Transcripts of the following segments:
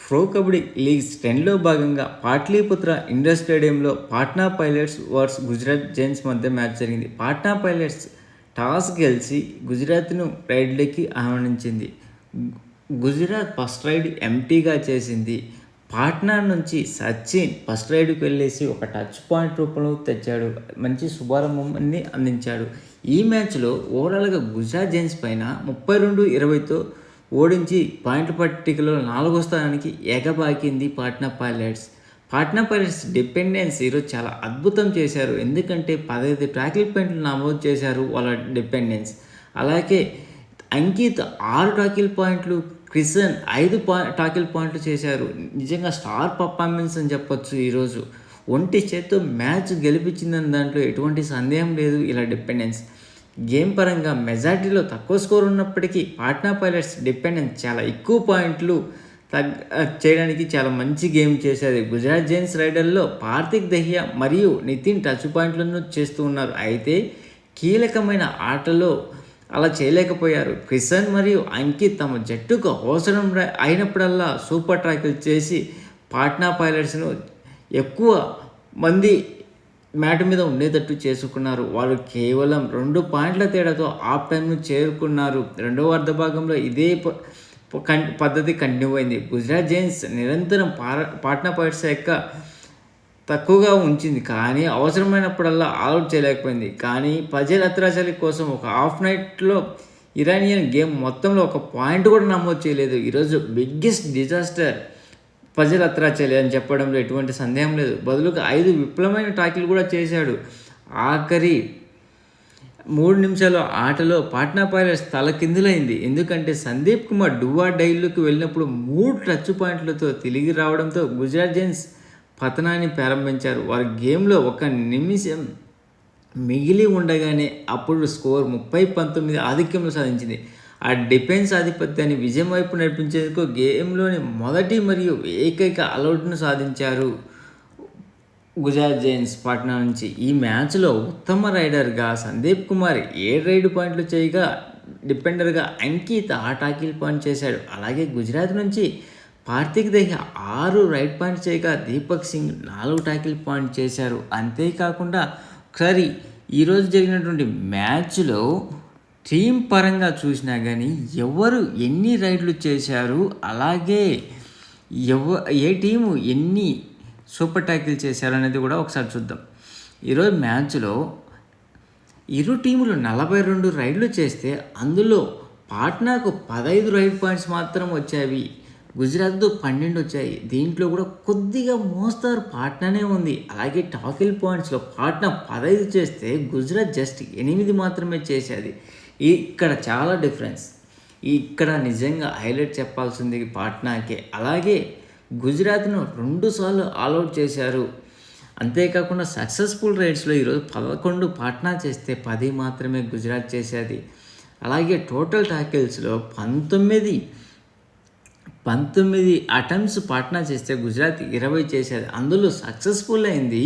Pro kabaddi leagues 10లో భాగంగా Pataliputra indoor స్టేడియంలో Patna pilots versus Gujarat giants మధ్య మ్యాచ్ జరిగింది. పాట్నా పైలట్స్ టాస్ గెలిచి గుజరాత్ను రైడ్లోకి ఆహ్వానించింది. గుజరాత్ ఫస్ట్ రైడ్ ఎంటీగా చేసింది. పాట్నా నుంచి సచిన్ ఫస్ట్ రైడ్కి వెళ్ళేసి ఒక టచ్ పాయింట్ రూపంలో తెచ్చాడు. మంచి శుభారంభాన్ని అందించాడు. ఈ మ్యాచ్లో ఓవరాల్గా గుజరాత్ జైంట్స్ పైన 32-20తో ఓడించి పాయింట్ల పట్టికలో 4వ స్థానానికి ఎగబాకింది Patna Pirates. Patna Pirates defence ఈరోజు చాలా అద్భుతం చేశారు. ఎందుకంటే 15 ట్యాకిల్ పాయింట్లు నమోదు చేశారు వాళ్ళ డిపెండెన్స్. అలాగే అంకిత్ 6 టాకిల్ పాయింట్లు, క్రిషన్ 5 టాకిల్ పాయింట్లు చేశారు. నిజంగా స్టార్ పర్ఫార్మెన్స్ అని చెప్పొచ్చు. ఈరోజు ఒంటి చేత్తో మ్యాచ్ గెలిపించిందని దాంట్లో ఎటువంటి సందేహం లేదు. ఇలా డిపెండెన్స్ గేమ్ పరంగా మెజారిటీలో తక్కువ స్కోర్ ఉన్నప్పటికీ పాట్నా పైలట్స్ డిపెండెన్స్ చాలా ఎక్కువ పాయింట్లు చేయడానికి చాలా మంచి గేమ్ చేసేది. గుజరాత్ జైంట్స్ రైడర్లో పార్థిక్ దహియా మరియు నితిన్ టచ్ పాయింట్లను చేస్తూ ఉన్నారు. అయితే కీలకమైన ఆటలో అలా చేయలేకపోయారు. క్రిషన్ మరియు అంకిత్ తమ జట్టుకు అవసరం అయినప్పుడల్లా సూపర్ ట్యాకిల్ చేసి పాట్నా పైలట్స్ను ఎక్కువ మంది మ్యాట్ మీద ఉండేటట్టు చేసుకున్నారు. వాళ్ళు కేవలం 2 పాయింట్ల తేడాతో హాఫ్ టైంను చేరుకున్నారు. రెండవ అర్ధ భాగంలో ఇదే పద్ధతి కంటిన్యూ అయింది. గుజరాత్ జైంట్స్ నిరంతరం పాట్నా పైలట్స్ యొక్క తక్కువగా ఉంచింది, కానీ అవసరమైనప్పుడల్లా ఆల్అౌట్ చేయలేకపోయింది. కానీ పజల్ అత్రాచలి కోసం ఒక హాఫ్ నైట్లో ఇరానియన్ గేమ్ మొత్తంలో ఒక పాయింట్ కూడా నమోదు చేయలేదు. ఈరోజు బిగ్గెస్ట్ డిజాస్టర్ పజల్ అత్రాచలి అని చెప్పడంలో ఎటువంటి సందేహం లేదు. బదులుగా 5 విఫలమైన టాకిల్ కూడా చేశాడు. ఆఖరి 3 నిమిషాల ఆటలో పాట్నా పైలట్స్ తలకిందులైంది. ఎందుకంటే సందీప్ కుమార్ డువా డైల్లోకి వెళ్ళినప్పుడు 3 టచ్ పాయింట్లతో తిరిగి రావడంతో గుజరాత్ జైంట్స్ పతనాన్ని ప్రారంభించారు. వారి గేమ్లో 1 నిమిషం మిగిలి ఉండగానే అప్పుడు స్కోర్ 30-19 ఆధిక్యంలో సాధించింది. ఆ డిఫెన్స్ ఆధిపత్యాన్ని విజయం వైపు నడిపించేందుకు గేమ్లోని మొదటి మరియు ఏకైక ఆల్అౌట్ను సాధించారు గుజరాత్ జైంట్స్ పాట్నా నుంచి. ఈ మ్యాచ్లో ఉత్తమ రైడర్గా సందీప్ కుమార్ 7 రైడ్ పాయింట్లు చేయగా డిఫెండర్గా అంకిత్ 6 టాకిల్ పాయింట్ చేశాడు. అలాగే గుజరాత్ నుంచి పార్థిక్ దహియా 6 రైడ్ పాయింట్ చేయగా దీపక్ సింగ్ 4 టాకిల్ పాయింట్ చేశారు. అంతేకాకుండా ఒకసారి ఈరోజు జరిగినటువంటి మ్యాచ్లో టీం పరంగా చూసినా కానీ ఎవరు ఎన్ని రైడ్లు చేశారు, అలాగే ఏ టీము ఎన్ని సూపర్ ట్యాకిల్ చేశారు అనేది కూడా ఒకసారి చూద్దాం. ఈరోజు మ్యాచ్లో ఇరు టీములు 42 రైడ్లు చేస్తే అందులో పాట్నాకు 15 రైడ్ పాయింట్స్ మాత్రం వచ్చాయి. గుజరాత్తో 12 వచ్చాయి. దీంట్లో కూడా కొద్దిగా మోస్తారు పాట్నానే ఉంది. అలాగే టాకిల్ పాయింట్స్లో పాట్నా 15 చేస్తే గుజరాత్ జస్ట్ 8 మాత్రమే చేసేది. ఇక్కడ చాలా డిఫరెన్స్. ఇక్కడ నిజంగా హైలైట్ చెప్పాల్సింది పాట్నాకే. అలాగే గుజరాత్ను 2 సార్లు ఆల్అౌట్ చేశారు. అంతేకాకుండా సక్సెస్ఫుల్ రైడ్స్లో ఈరోజు 11 పాట్నా చేస్తే 10 మాత్రమే గుజరాత్ చేసేది. అలాగే టోటల్ టాకిల్స్లో 19 అటెంప్ట్స్ పాట్నా చేస్తే గుజరాత్ 20 చేసేది. అందులో సక్సెస్ఫుల్ అయింది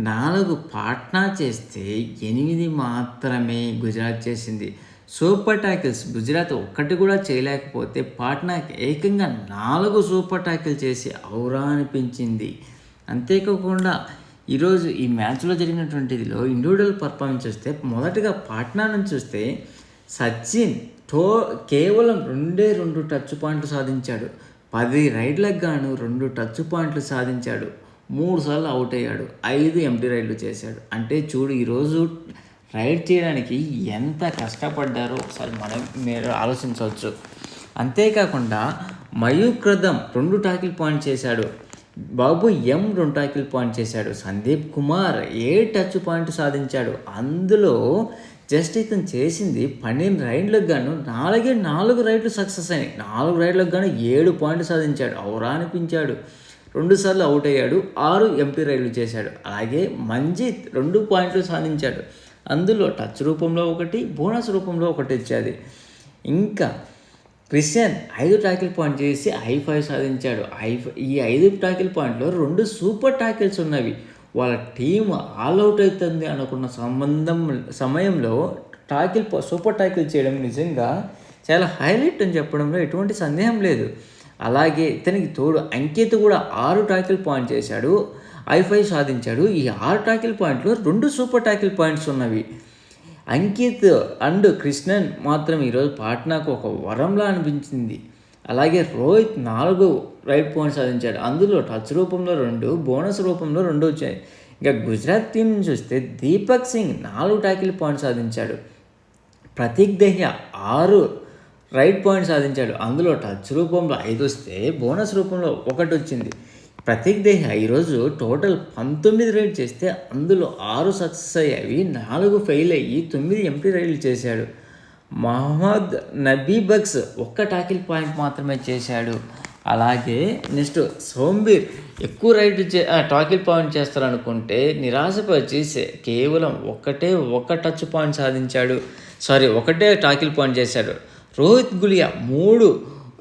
4 పాట్నా చేస్తే 8 మాత్రమే గుజరాత్ చేసింది. సూపర్ ట్యాకిల్స్ గుజరాత్ ఒక్కటి కూడా చేయలేకపోతే పాట్నాకి ఏకంగా 4 సూపర్ ట్యాకిల్ చేసి ఔరా అనిపించింది. అంతేకాకుండా ఈరోజు ఈ మ్యాచ్లో జరిగినటువంటిదిలో ఇండివిజువల్ పర్ఫార్మెన్స్ చూస్తే మొదటగా పాట్నా నుంచి చూస్తే సచిన్ కేవలం 2 టచ్ పాయింట్లు సాధించాడు. 10 రైడ్లకు గాను 2 టచ్ పాయింట్లు సాధించాడు. 3 సార్లు అవుట్ అయ్యాడు. 5 ఎంటీ రైడ్లు చేశాడు. అంటే చూడు ఈరోజు రైడ్ చేయడానికి ఎంత కష్టపడ్డారో ఒకసారి మీరు ఆలోచించవచ్చు. అంతేకాకుండా మయూక్ రథం 2 టాకిల్ పాయింట్ చేశాడు. బాబు 2 టాకిల్ పాయింట్ చేశాడు. సందీప్ కుమార్ 7 టచ్ పాయింట్ సాధించాడు. అందులో జస్ట్ ఇతను చేసింది 12 రైడ్లకు గాను 4 రైడ్లు సక్సెస్ అయినాయి. 4 రైడ్లకు గాను 7 పాయింట్లు సాధించాడు. ఔరా అనిపించాడు. 2 సార్లు అవుట్ అయ్యాడు. 6 ఎంటీ రైడ్లు చేశాడు. అలాగే మంజిత్ 2 పాయింట్లు సాధించాడు. అందులో టచ్ రూపంలో 1, బోనస్ రూపంలో 1 ఇచ్చేది. ఇంకా క్రిషన్ 5 టాకిల్ పాయింట్ చేసి I5 సాధించాడు. ఈ 5 టాకిల్ పాయింట్లో 2 సూపర్ టాకిల్స్ ఉన్నవి. వాళ్ళ టీం ఆల్అౌట్ అవుతుంది అనుకున్న సమయంలో సూపర్ టాకిల్ చేయడం నిజంగా చాలా హైలైట్ అని చెప్పడంలో ఎటువంటి సందేహం లేదు. అలాగే ఇతనికి తోడు అంకిత్ కూడా 6 టాకిల్ పాయింట్ చేశాడు, i5 సాధించాడు. ఈ 6 టాకిల్ పాయింట్లో 2 సూపర్ టాకిల్ పాయింట్స్ ఉన్నవి. అంకిత్ అండ్ కృష్ణన్ మాత్రం ఈరోజు పాట్నాకు ఒక వరంలా అనిపించింది. అలాగే రోహిత్ 4 రైట్ పాయింట్స్ సాధించాడు, అందులో టచ్ రూపంలో 2, బోనస్ రూపంలో 2 వచ్చాయి. ఇంకా గుజరాత్ టీం నుంచి చూస్తే దీపక్ సింగ్ 4 టాకిల్ పాయింట్స్ సాధించాడు, ప్రతీక్ దహియా 6 రైట్ పాయింట్ సాధించాడు, అందులో టచ్ రూపంలో 5 వస్తే బోనస్ రూపంలో 1 వచ్చింది. ప్రతీక్ దహియా ఈరోజు టోటల్ 19 రైడ్ చేస్తే అందులో 6 సక్సెస్ అయ్యాయి, 4 ఫెయిల్ అయ్యి 9 ఎంపీ రైడ్లు చేశాడు. Mohammad Nabibakhsh 1 tackle point మాత్రమే చేశాడు. అలాగే నెక్స్ట్ సోంబీర్ ఎక్కువ టాకిల్ పాయింట్ చేస్తారనుకుంటే నిరాశపరిచి కేవలం ఒక టచ్ పాయింట్ సాధించాడు, ఒకటే టాకిల్ పాయింట్ చేశాడు. రోహిత్ గులియా 3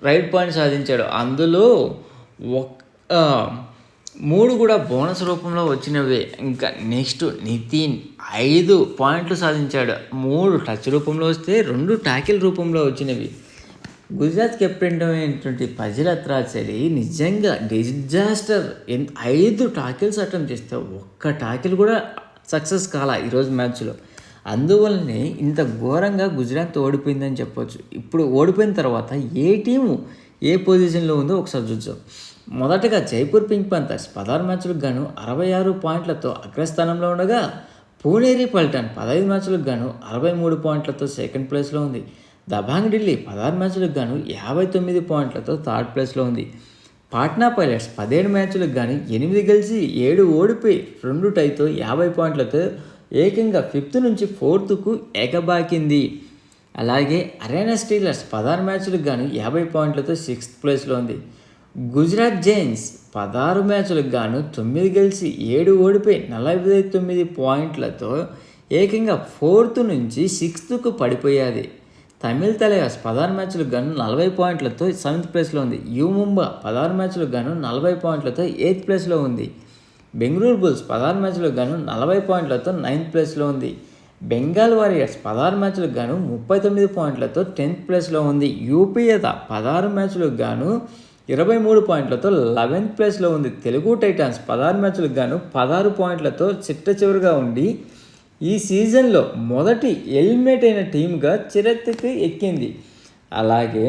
రైట్ పాయింట్ సాధించాడు, అందులో 3 కూడా బోనస్ రూపంలో వచ్చినవే. ఇంకా నెక్స్ట్ నితిన్ 5 పాయింట్లు సాధించాడు, 3 టచ్ రూపంలో వస్తే 2 టాకిల్ రూపంలో వచ్చినవి. గుజరాత్ కెప్టెన్ అయినటువంటి ఫజిల్ అత్రాచలి నిజంగా డిజాస్టర్. 5 టాకిల్స్ అటెంప్ట్ చేస్తే 1 టాకిల్ కూడా సక్సెస్ కాల ఈరోజు మ్యాచ్లో. అందువల్లనే ఇంత ఘోరంగా గుజరాత్ ఓడిపోయిందని చెప్పొచ్చు. ఇప్పుడు ఓడిపోయిన తర్వాత ఏ టీము ఏ పొజిషన్లో ఉందో ఒకసారి చూద్దాం. మొదటగా జైపూర్ పింక్ పంథర్స్ 16 మ్యాచ్లకు గాను 66 పాయింట్లతో అగ్రస్థానంలో ఉండగా, పూణేరి పల్టన్ 15 మ్యాచ్లకు గాను 63 పాయింట్లతో సెకండ్ ప్లేస్లో ఉంది. దబాంగ్ ఢిల్లీ 16 మ్యాచ్లకు గాను 59 పాయింట్లతో థర్డ్ ప్లేస్లో ఉంది. పాట్నా పైలట్స్ 17 మ్యాచ్లకు గాను 8 గెలిచి 7 ఓడిపోయి 2 టైతో 50 పాయింట్లతో ఏకంగా 5th నుంచి 4th ఎగబాకింది. అలాగే హర్యానా స్టీలర్స్ 16 మ్యాచ్లకు గాను 50 పాయింట్లతో 6th ప్లేస్లో ఉంది. గుజరాత్ జైన్స్ 16 మ్యాచ్లకు గాను 9 గెలిచి 7 ఓడిపోయి 49 పాయింట్లతో ఏకంగా 4th నుంచి 6th పడిపోయాది. తమిళ్ తలయాస్ 16 మ్యాచ్లకు గాను 40 పాయింట్లతో 7th ప్లేస్లో ఉంది. యూ ముంబా 16 మ్యాచ్లకు గాను 40 పాయింట్లతో 8th ప్లేస్లో ఉంది. బెంగళూరు బుల్స్ 16 మ్యాచ్లకు గాను 40 పాయింట్లతో 9th ప్లేస్లో ఉంది. బెంగాల్ వారియర్స్ 16 మ్యాచ్లకు గాను 39 పాయింట్లతో 10th ప్లేస్లో ఉంది. యూపీఏత 16 మ్యాచ్లకు గాను 23 పాయింట్లతో 11th ప్లేస్లో ఉంది. తెలుగు టైటాన్స్ 16 మ్యాచ్లకు గాను 16 పాయింట్లతో చిట్టచివరిగా ఉండి ఈ సీజన్లో మొదటి ఎలిమినేట్ అయిన టీమ్గా చరిత్రకి ఎక్కింది. అలాగే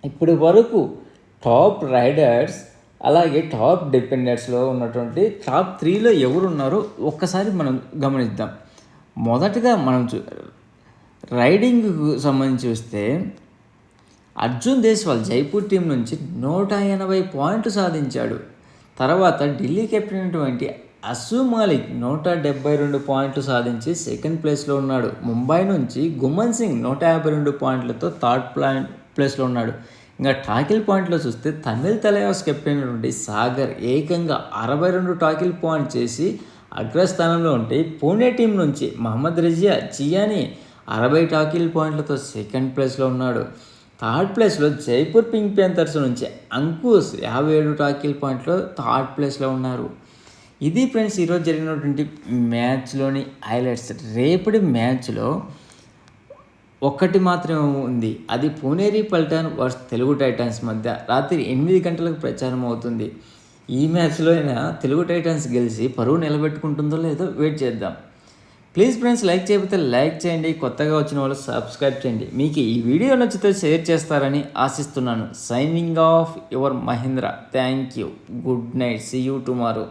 ఇప్పటి వరకు టాప్ రైడర్స్ అలాగే టాప్ డిపెండర్స్లో ఉన్నటువంటి టాప్ 3లో ఎవరున్నారో ఒక్కసారి మనం గమనిద్దాం. మొదటగా మనం రైడింగ్కు సంబంధించి చూస్తే అర్జున్ దేశ్వాల్ జైపూర్ టీం నుంచి 180 పాయింట్లు సాధించాడు. తర్వాత ఢిల్లీ కెప్టెన్ అయినటువంటి అసు మాలిక్ 172 పాయింట్లు సాధించి సెకండ్ ప్లేస్లో ఉన్నాడు. ముంబై నుంచి గుమన్ సింగ్ 152 పాయింట్లతో థర్డ్ ప్లేస్లో ఉన్నాడు. ఇంకా టాకిల్ పాయింట్లో చూస్తే తమిళ్ తలయాస్ కెప్టెన్ అయినటువంటి సాగర్ ఏకంగా 62 టాకిల్ పాయింట్ చేసి అగ్రస్థానంలో ఉంటే, పూణే టీం నుంచి మహమ్మద్ రజియా చియాని 60 టాకిల్ పాయింట్లతో సెకండ్ ప్లేస్లో ఉన్నాడు. థర్డ్ ప్లేస్లో జైపూర్ పింక్ ప్యాంథర్స్ నుంచి అంకుష్ 57 టాకిల్ పాయింట్లో థర్డ్ ప్లేస్లో ఉన్నారు. ఇది ఫ్రెండ్స్ ఈరోజు జరిగినటువంటి మ్యాచ్లోని హైలైట్స్. రేపటి మ్యాచ్లో ఒక్కటి మాత్రమే ఉంది, అది పూణేరి పల్టన్ వర్సెస్ తెలుగు టైటాన్స్ మధ్య రాత్రి 8 గంటలకు ప్రచారం అవుతుంది. ఈ మ్యాచ్లో అయినా తెలుగు టైటాన్స్ గెలిచి పరువు నిలబెట్టుకుంటుందో లేదో వెయిట్ చేద్దాం. ప్లీజ్ ఫ్రెండ్స్, లైక్ చేయకపోతే లైక్ చేయండి, కొత్తగా వచ్చిన వాళ్ళు సబ్స్క్రైబ్ చేయండి. మీకు ఈ వీడియో నచ్చితే షేర్ చేస్తారని ఆశిస్తున్నాను. Signing off your Mahendra. Thank you. Good night. See you tomorrow.